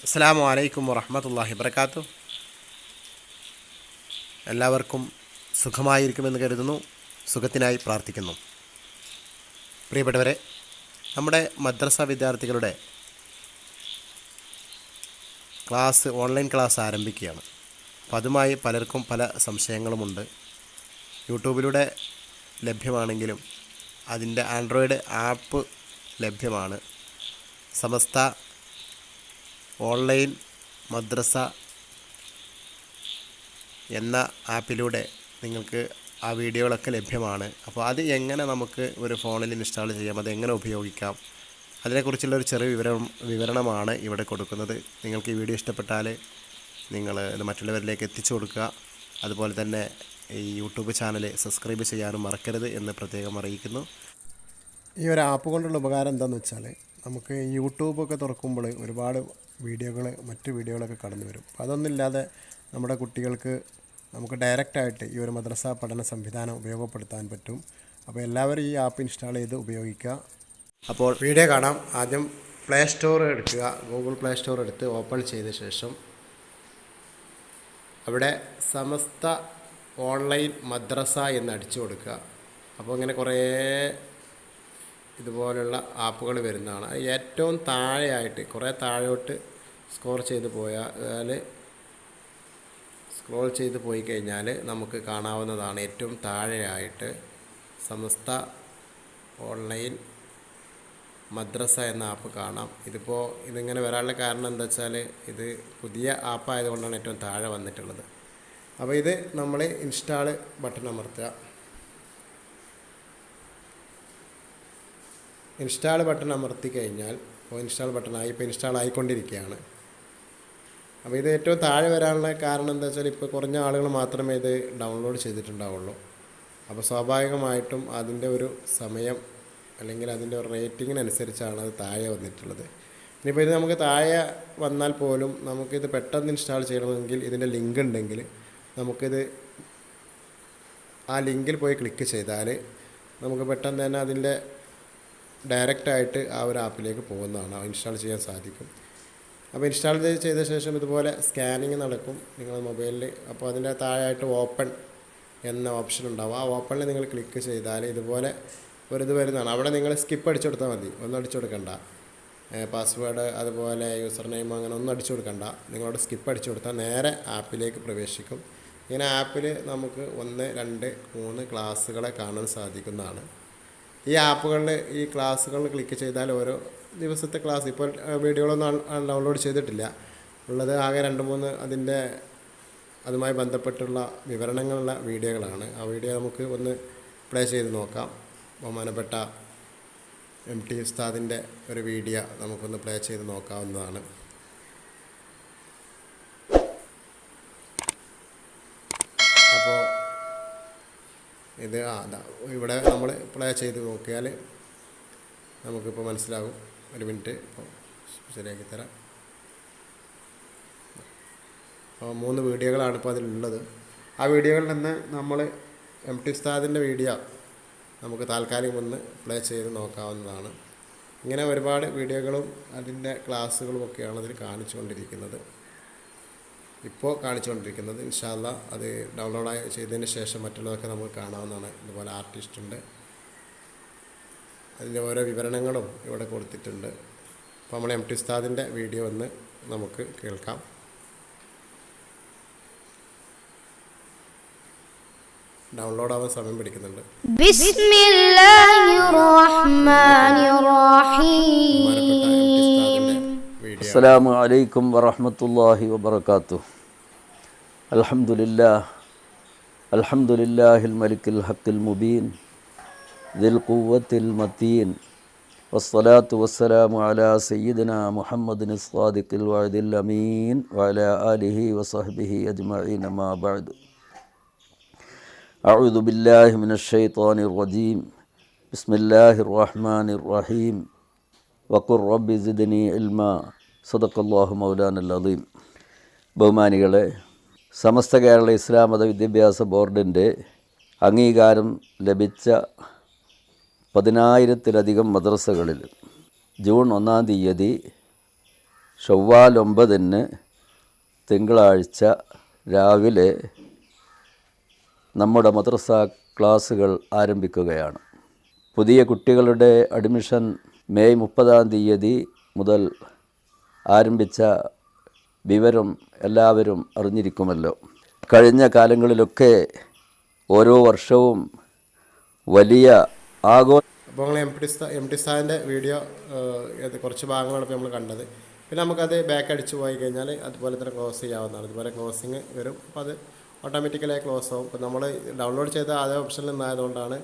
അസ്സലാമു അലൈക്കും വറഹ്മത്തുള്ളാഹി വബറകാതുഹു. എല്ലാവർക്കും സുഖമായിരിക്കുമെന്ന് കരുതുന്നു. സുഖത്തിനായി പ്രാർത്ഥിക്കുന്നു. പ്രിയപ്പെട്ടവരെ, നമ്മുടെ മദ്രസ വിദ്യാർത്ഥികളുടെ ഓൺലൈൻ ക്ലാസ് ആരംഭിക്കുകയാണ്. അപ്പം അതുമായി പലർക്കും പല സംശയങ്ങളുമുണ്ട്. യൂട്യൂബിലൂടെ ലഭ്യമാണെങ്കിലും അതിൻ്റെ ആൻഡ്രോയിഡ് ആപ്പ് ലഭ്യമാണ്. സമസ്ത ഓൺലൈൻ മദ്രസ എന്ന ആപ്പിലൂടെ നിങ്ങൾക്ക് ആ വീഡിയോകളൊക്കെ ലഭ്യമാണ്. അപ്പോൾ അത് എങ്ങനെ നമുക്ക് ഒരു ഫോണിൽ ഇൻസ്റ്റാൾ ചെയ്യാം, അതെങ്ങനെ ഉപയോഗിക്കാം, അതിനെക്കുറിച്ചുള്ളൊരു ചെറിയ വിവരണമാണ് ഇവിടെ കൊടുക്കുന്നത്. നിങ്ങൾക്ക് ഈ വീഡിയോ ഇഷ്ടപ്പെട്ടാൽ നിങ്ങൾ ഇത് മറ്റുള്ളവരിലേക്ക് എത്തിച്ചു കൊടുക്കുക. അതുപോലെ തന്നെ ഈ യൂട്യൂബ് ചാനൽ സബ്സ്ക്രൈബ് ചെയ്യാനും മറക്കരുത് എന്ന് പ്രത്യേകം അറിയിക്കുന്നു. ഈ ഒരു ആപ്പ് കൊണ്ടുള്ള ഉപകാരം എന്താണെന്ന് വെച്ചാൽ, നമുക്ക് യൂട്യൂബൊക്കെ തുറക്കുമ്പോൾ ഒരുപാട് മറ്റ് വീഡിയോകളൊക്കെ കടന്നു വരും. അപ്പോൾ അതൊന്നുമില്ലാതെ നമ്മുടെ കുട്ടികൾക്ക് നമുക്ക് ഡയറക്റ്റായിട്ട് ഈ ഒരു മദ്രസ പഠന സംവിധാനം ഉപയോഗപ്പെടുത്താൻ പറ്റും. അപ്പോൾ എല്ലാവരും ഈ ആപ്പ് ഇൻസ്റ്റാൾ ചെയ്ത് ഉപയോഗിക്കുക. അപ്പോൾ വീഡിയോ കാണാം. ആദ്യം പ്ലേ സ്റ്റോർ എടുക്കുക. ഗൂഗിൾ പ്ലേ സ്റ്റോർ എടുത്ത് ഓപ്പൺ ചെയ്ത ശേഷം അവിടെ സമസ്ത ഓൺലൈൻ മദ്രസ എന്ന് അടിച്ചു കൊടുക്കുക. അപ്പോൾ ഇങ്ങനെ കുറേ ഇതുപോലുള്ള ആപ്പുകൾ വരുന്നതാണ്. ഏറ്റവും താഴെയായിട്ട് കുറേ താഴോട്ട് സ്ക്രോൾ ചെയ്ത് പോയി കഴിഞ്ഞാൽ നമുക്ക് കാണാവുന്നതാണ്. ഏറ്റവും താഴെയായിട്ട് സമസ്ത ഓൺലൈൻ മദ്രസ എന്ന ആപ്പ് കാണാം. ഇതിങ്ങനെ വരാനുള്ള കാരണം എന്താ വെച്ചാൽ, ഇത് പുതിയ ആപ്പായതുകൊണ്ടാണ് ഏറ്റവും താഴെ വന്നിട്ടുള്ളത്. അപ്പോൾ ഇത് നമ്മൾ ഇൻസ്റ്റാൾ ബട്ടൺ അമർത്തുക. ഇൻസ്റ്റാൾ ബട്ടൺ അമർത്തി കഴിഞ്ഞാൽ ഇൻസ്റ്റാൾ ബട്ടണായി, ഇപ്പോൾ ഇൻസ്റ്റാൾ ആയിക്കൊണ്ടിരിക്കുകയാണ്. അപ്പോൾ ഇത് ഏറ്റവും താഴെ വരാനുള്ള കാരണം എന്താ വെച്ചാൽ, ഇപ്പോൾ കുറഞ്ഞ ആളുകൾ മാത്രമേ ഇത് ഡൗൺലോഡ് ചെയ്തിട്ടുണ്ടാവുള്ളൂ. അപ്പോൾ സ്വാഭാവികമായിട്ടും അതിൻ്റെ ഒരു സമയം അല്ലെങ്കിൽ അതിൻ്റെ ഒരു റേറ്റിങ്ങിനനുസരിച്ചാണ് അത് താഴെ വന്നിട്ടുള്ളത്. ഇനിയിപ്പോൾ ഇത് നമുക്ക് താഴെ വന്നാൽ പോലും നമുക്കിത് പെട്ടെന്ന് ഇൻസ്റ്റാൾ ചെയ്യണമെങ്കിൽ ഇതിൻ്റെ ലിങ്ക് ഉണ്ടെങ്കിൽ നമുക്കിത് ആ ലിങ്കിൽ പോയി ക്ലിക്ക് ചെയ്താൽ നമുക്ക് പെട്ടെന്ന് തന്നെ അതിൻ്റെ ഡയറക്റ്റായിട്ട് ആ ഒരു ആപ്പിലേക്ക് പോകുന്നതാണ്, ഇൻസ്റ്റാൾ ചെയ്യാൻ സാധിക്കും. അപ്പോൾ ഇൻസ്റ്റാൾ ചെയ്ത ശേഷം ഇതുപോലെ സ്കാനിങ് നടക്കും നിങ്ങളുടെ മൊബൈലിൽ. അപ്പോൾ അതിൻ്റെ താഴെയായിട്ട് ഓപ്പൺ എന്ന ഓപ്ഷൻ ഉണ്ടാവും. ആ ഓപ്പണിൽ നിങ്ങൾ ക്ലിക്ക് ചെയ്താൽ ഇതുപോലെ ഇത് വരുന്നതാണ്. അവിടെ നിങ്ങൾ സ്കിപ്പ് അടിച്ചു കൊടുത്താൽ മതി, ഒന്നും അടിച്ചു കൊടുക്കണ്ട. പാസ്വേഡ് അതുപോലെ യൂസർ നെയിം അങ്ങനെ ഒന്നും അടിച്ചു കൊടുക്കണ്ട. നിങ്ങളോട് സ്കിപ്പ് അടിച്ചു കൊടുത്താൽ നേരെ ആപ്പിലേക്ക് പ്രവേശിക്കും. ഇങ്ങനെ ആപ്പിൽ നമുക്ക് 1, 2, 3 ക്ലാസ്സുകളെ കാണാൻ സാധിക്കുന്നതാണ്. ഈ ആപ്പുകളിൽ ഈ ക്ലാസ്സുകളിൽ ക്ലിക്ക് ചെയ്താൽ ഓരോ ദിവസത്തെ ക്ലാസ്, ഇപ്പോൾ വീഡിയോകളൊന്നും ഡൗൺലോഡ് ചെയ്തിട്ടില്ല, ഉള്ളത് ആകെ 2-3 അതുമായി ബന്ധപ്പെട്ടുള്ള വിവരണങ്ങളുള്ള വീഡിയോകളാണ്. ആ വീഡിയോ നമുക്ക് ഒന്ന് പ്ലേ ചെയ്ത് നോക്കാം. ബഹുമാനപ്പെട്ട MT ഉസ്താദിൻ്റെ ഒരു വീഡിയോ നമുക്കൊന്ന് പ്ലേ ചെയ്ത് നോക്കാവുന്നതാണ്. അപ്പോൾ ഇത് ഇവിടെ നമ്മൾ പ്ലേ ചെയ്ത് നോക്കിയാൽ നമുക്കിപ്പോൾ മനസ്സിലാകും. ഒരു മിനിറ്റ്, ഇപ്പോൾ ശരിയാക്കി തരാം. അപ്പോൾ 3 വീഡിയോകളാണ് ഇപ്പോൾ അതിലുള്ളത്. ആ വീഡിയോകളിൽ നിന്ന് നമ്മൾ MT ഉസ്താദിൻ്റെ വീഡിയോ നമുക്ക് താൽക്കാലികം ഒന്ന് പ്ലേ ചെയ്ത് നോക്കാവുന്നതാണ്. ഇങ്ങനെ ഒരുപാട് വീഡിയോകളും അതിൻ്റെ ക്ലാസ്സുകളും ഒക്കെയാണ് അതിൽ കാണിച്ചുകൊണ്ടിരിക്കുന്നത്. ഇൻഷാ അല്ലാ അത് ഡൗൺലോഡ് ചെയ്തതിന് ശേഷം മറ്റുള്ളതൊക്കെ നമുക്ക് കാണാവുന്നതാണ്. ഇതുപോലെ ആർട്ടിസ്റ്റ് ഉണ്ട്, അതിൻ്റെ ഓരോ വിവരണങ്ങളും ഇവിടെ കൊടുത്തിട്ടുണ്ട്. അപ്പോൾ നമ്മൾ MT ഉസ്താദിൻ്റെ വീഡിയോ ഒന്ന് നമുക്ക് കേൾക്കാം. ഡൗൺലോഡ് ആവാൻ സമയം പിടിക്കുന്നുണ്ട്. അസ്സലാമു അലൈക്കും വറഹ്മത്തുള്ളാഹി വബറകാതുഹു. അൽഹംദുലില്ലാഹിൽ മലിക്കിൽ ഹഖിൽ മുബീൻ ദിൽ ഖുവ്വത്തിൽ മതീൻ വസ്സലാത്തു വസ്സലാമു അലാ സയ്യിദിനാ മുഹമ്മദിൻ സ്വാദിഖിൽ വഅദിൽ അമീൻ വഅലാ ആലിഹി വസഹ്ബിഹി അജ്മഈൻ. അമ്മാ ബഅദ്. അഊദു ബില്ലാഹി മിനശ് ശൈത്വാനിർ റജീം. ബിസ്മില്ലാഹിർ റഹ്മാനിർ റഹീം. വഖുർ റബ്ബി സിദ്നി ഇൽമാ. സദഖല്ലാഹു മൗലാനൽ അദീം. ബഹുമാനികളെ, സമസ്ത കേരള ഇസ്ലാം മത വിദ്യാഭ്യാസ ബോർഡിൻ്റെ അംഗീകാരം ലഭിച്ച 10,000-ലധികം മദ്രസകളിൽ ജൂൺ 1-ാം തീയതി ഷവ്വാൽ 9 തിങ്കളാഴ്ച രാവിലെ നമ്മുടെ മദ്രസ ക്ലാസ്സുകൾ ആരംഭിക്കുകയാണ്. പുതിയ കുട്ടികളുടെ അഡ്മിഷൻ മെയ് 30 മുതൽ ആരംഭിച്ച വിവരം എല്ലാവരും അറിഞ്ഞിരിക്കുമല്ലോ. കഴിഞ്ഞ കാലങ്ങളിലൊക്കെ ഓരോ വർഷവും വലിയ അപ്പോൾ നമ്മൾ എം ടി സാറിൻ്റെ വീഡിയോ കുറച്ച് ഭാഗങ്ങളാണ് ഇപ്പോൾ നമ്മൾ കണ്ടത്. പിന്നെ നമുക്കത് ബാക്ക് അടിച്ച് പോയി കഴിഞ്ഞാൽ അതുപോലെ തന്നെ ക്ലോസ് ചെയ്യാവുന്നതാണ്. ഇതുപോലെ ക്ലോസിങ് വരും. അപ്പോൾ അത് ഓട്ടോമാറ്റിക്കലായി ക്ലോസ് ആവും. ഇപ്പോൾ നമ്മൾ ഡൗൺലോഡ് ചെയ്ത അതേ ഓപ്ഷനിൽ നിന്നായതുകൊണ്ടാണ്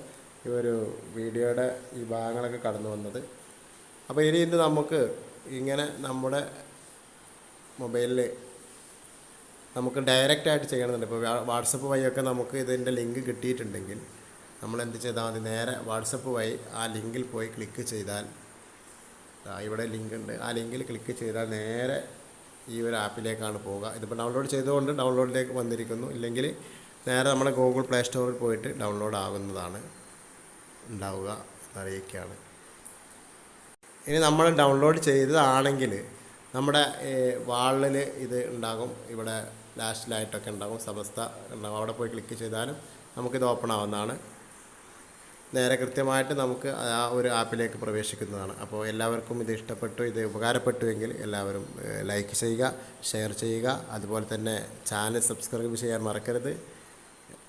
ഈ ഒരു വീഡിയോയുടെ ഈ ഭാഗങ്ങളൊക്കെ കടന്നു വന്നത്. അപ്പോൾ ഇനി ഇത് നമുക്ക് ഇങ്ങനെ നമ്മുടെ മൊബൈലിൽ നമുക്ക് ഡയറക്റ്റായിട്ട് ചെയ്യണമെന്നുണ്ട്. ഇപ്പോൾ വാട്സപ്പ് വഴിയൊക്കെ നമുക്ക് ഇതിൻ്റെ ലിങ്ക് കിട്ടിയിട്ടുണ്ടെങ്കിൽ നമ്മൾ എന്ത് ചെയ്താൽ മതി, നേരെ വാട്സപ്പ് വഴി ആ ലിങ്കിൽ പോയി ക്ലിക്ക് ചെയ്താൽ, ഇവിടെ ലിങ്ക് ഉണ്ട്, ആ ലിങ്കിൽ ക്ലിക്ക് ചെയ്താൽ നേരെ ഈ ഒരു ആപ്പിലേക്കാണ് പോവുക. ഇതിപ്പോൾ ഡൗൺലോഡ് ചെയ്തുകൊണ്ട് ഡൗൺലോഡിലേക്ക് വന്നിരിക്കുന്നു. ഇല്ലെങ്കിൽ നേരെ നമ്മുടെ ഗൂഗിൾ പ്ലേ സ്റ്റോറിൽ പോയിട്ട് ഡൗൺലോഡ് ആകുന്നതാണ് ഉണ്ടാവുക എന്നറിയിക്കുകയാണ്. ഇനി നമ്മൾ ഡൗൺലോഡ് ചെയ്തതാണെങ്കിൽ നമ്മുടെ വാളിൽ ഇത് ഉണ്ടാകും. ഇവിടെ ലാസ്റ്റിലായിട്ടൊക്കെ ഉണ്ടാകും, സമസ്ത ഉണ്ടാകും. അവിടെ പോയി ക്ലിക്ക് ചെയ്താലും നമുക്കിത് ഓപ്പൺ ആവുന്നതാണ്. നേരെ കൃത്യമായിട്ട് നമുക്ക് ആ ഒരു ആപ്പിലേക്ക് പ്രവേശിക്കുന്നതാണ്. അപ്പോൾ എല്ലാവർക്കും ഇത് ഇഷ്ടപ്പെട്ടു, ഇത് ഉപകാരപ്പെട്ടുവെങ്കിൽ എല്ലാവരും ലൈക്ക് ചെയ്യുക, ഷെയർ ചെയ്യുക. അതുപോലെ തന്നെ ചാനൽ സബ്സ്ക്രൈബ് ചെയ്യാൻ മറക്കരുത്.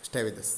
Stay with us.